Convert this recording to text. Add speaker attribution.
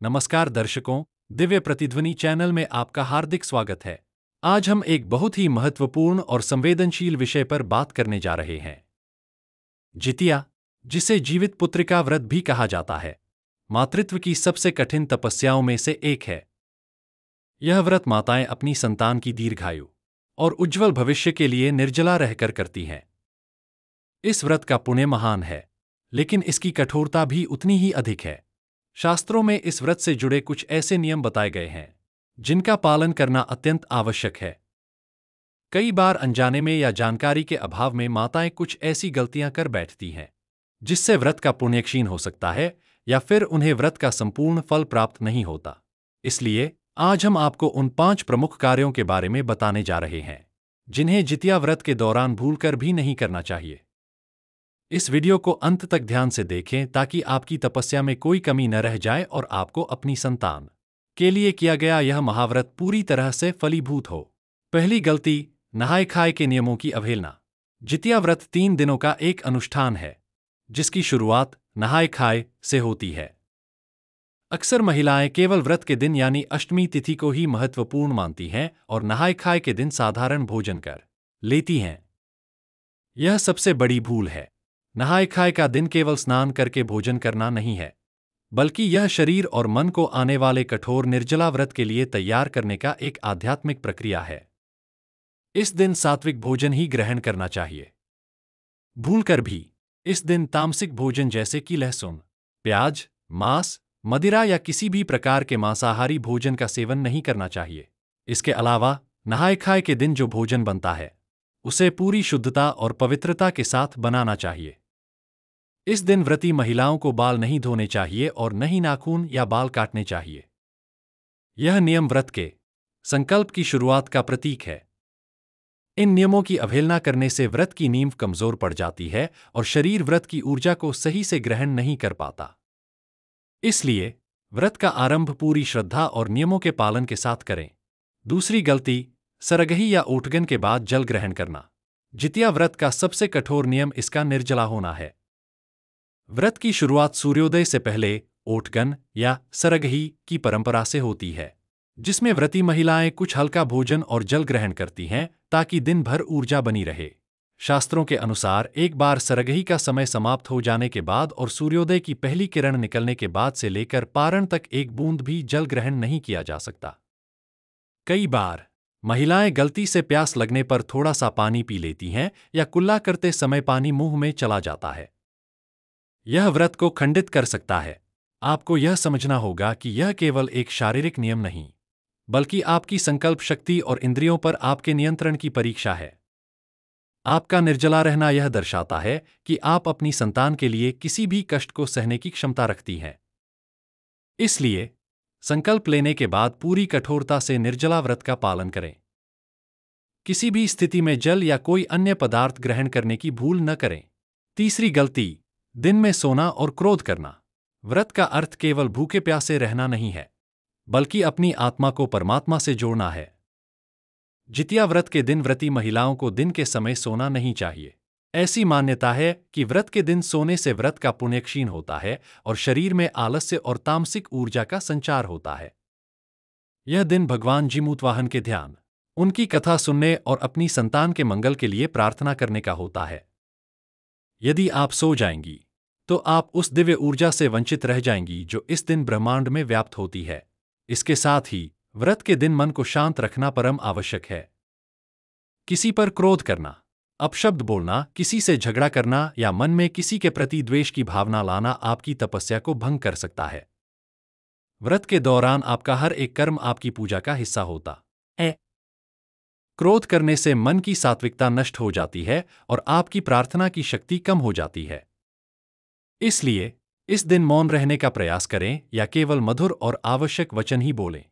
Speaker 1: नमस्कार दर्शकों, दिव्य प्रतिध्वनि चैनल में आपका हार्दिक स्वागत है। आज हम एक बहुत ही महत्वपूर्ण और संवेदनशील विषय पर बात करने जा रहे हैं। जितिया, जिसे जीवित पुत्रिका व्रत भी कहा जाता है, मातृत्व की सबसे कठिन तपस्याओं में से एक है। यह व्रत माताएं अपनी संतान की दीर्घायु और उज्ज्वल भविष्य के लिए निर्जला रहकर करती हैं। इस व्रत का पुण्य महान है, लेकिन इसकी कठोरता भी उतनी ही अधिक है। शास्त्रों में इस व्रत से जुड़े कुछ ऐसे नियम बताए गए हैं जिनका पालन करना अत्यंत आवश्यक है। कई बार अनजाने में या जानकारी के अभाव में माताएं कुछ ऐसी गलतियां कर बैठती हैं जिससे व्रत का पुण्य क्षीण हो सकता है या फिर उन्हें व्रत का संपूर्ण फल प्राप्त नहीं होता। इसलिए आज हम आपको उन 5 प्रमुख कार्यों के बारे में बताने जा रहे हैं जिन्हें जितिया व्रत के दौरान भूलकर भी नहीं करना चाहिए। इस वीडियो को अंत तक ध्यान से देखें ताकि आपकी तपस्या में कोई कमी न रह जाए और आपको अपनी संतान के लिए किया गया यह महाव्रत पूरी तरह से फलीभूत हो। पहली गलती, नहाय खाए के नियमों की अवहेलना। जितिया व्रत 3 दिनों का एक अनुष्ठान है जिसकी शुरुआत नहाय खाए से होती है। अक्सर महिलाएं केवल व्रत के दिन यानी अष्टमी तिथि को ही महत्वपूर्ण मानती हैं और नहाय खाए के दिन साधारण भोजन कर लेती हैं। यह सबसे बड़ी भूल है। नहाय खाए का दिन केवल स्नान करके भोजन करना नहीं है, बल्कि यह शरीर और मन को आने वाले कठोर निर्जला व्रत के लिए तैयार करने का एक आध्यात्मिक प्रक्रिया है। इस दिन सात्विक भोजन ही ग्रहण करना चाहिए। भूलकर भी इस दिन तामसिक भोजन जैसे कि लहसुन, प्याज, मांस, मदिरा या किसी भी प्रकार के मांसाहारी भोजन का सेवन नहीं करना चाहिए। इसके अलावा नहाय खाए के दिन जो भोजन बनता है उसे पूरी शुद्धता और पवित्रता के साथ बनाना चाहिए। इस दिन व्रती महिलाओं को बाल नहीं धोने चाहिए और न ही नाखून या बाल काटने चाहिए। यह नियम व्रत के संकल्प की शुरुआत का प्रतीक है। इन नियमों की अवहेलना करने से व्रत की नींव कमजोर पड़ जाती है और शरीर व्रत की ऊर्जा को सही से ग्रहण नहीं कर पाता। इसलिए व्रत का आरंभ पूरी श्रद्धा और नियमों के पालन के साथ करें। दूसरी गलती, सरगही या ओठगन के बाद जल ग्रहण करना। जितिया व्रत का सबसे कठोर नियम इसका निर्जला होना है। व्रत की शुरुआत सूर्योदय से पहले ओठगन या सरगही की परंपरा से होती है, जिसमें व्रती महिलाएं कुछ हल्का भोजन और जल ग्रहण करती हैं ताकि दिन भर ऊर्जा बनी रहे। शास्त्रों के अनुसार एक बार सरगही का समय समाप्त हो जाने के बाद और सूर्योदय की पहली किरण निकलने के बाद से लेकर पारण तक एक बूंद भी जल ग्रहण नहीं किया जा सकता। कई बार महिलाएं गलती से प्यास लगने पर थोड़ा सा पानी पी लेती हैं या कुल्ला करते समय पानी मुंह में चला जाता है। यह व्रत को खंडित कर सकता है। आपको यह समझना होगा कि यह केवल एक शारीरिक नियम नहीं, बल्कि आपकी संकल्प शक्ति और इंद्रियों पर आपके नियंत्रण की परीक्षा है। आपका निर्जला रहना यह दर्शाता है कि आप अपनी संतान के लिए किसी भी कष्ट को सहने की क्षमता रखती हैं। इसलिए संकल्प लेने के बाद पूरी कठोरता से निर्जला व्रत का पालन करें। किसी भी स्थिति में जल या कोई अन्य पदार्थ ग्रहण करने की भूल न करें। तीसरी गलती, दिन में सोना और क्रोध करना। व्रत का अर्थ केवल भूखे प्यासे रहना नहीं है, बल्कि अपनी आत्मा को परमात्मा से जोड़ना है। जितिया व्रत के दिन व्रती महिलाओं को दिन के समय सोना नहीं चाहिए। ऐसी मान्यता है कि व्रत के दिन सोने से व्रत का पुण्य क्षीण होता है और शरीर में आलस्य और तामसिक ऊर्जा का संचार होता है। यह दिन भगवान जीमूतवाहन के ध्यान, उनकी कथा सुनने और अपनी संतान के मंगल के लिए प्रार्थना करने का होता है। यदि आप सो जाएंगी तो आप उस दिव्य ऊर्जा से वंचित रह जाएंगी जो इस दिन ब्रह्मांड में व्याप्त होती है। इसके साथ ही व्रत के दिन मन को शांत रखना परम आवश्यक है। किसी पर क्रोध करना, अपशब्द बोलना, किसी से झगड़ा करना या मन में किसी के प्रति द्वेष की भावना लाना आपकी तपस्या को भंग कर सकता है। व्रत के दौरान आपका हर एक कर्म आपकी पूजा का हिस्सा होता है। क्रोध करने से मन की सात्विकता नष्ट हो जाती है और आपकी प्रार्थना की शक्ति कम हो जाती है। इसलिए इस दिन मौन रहने का प्रयास करें या केवल मधुर और आवश्यक वचन ही बोलें।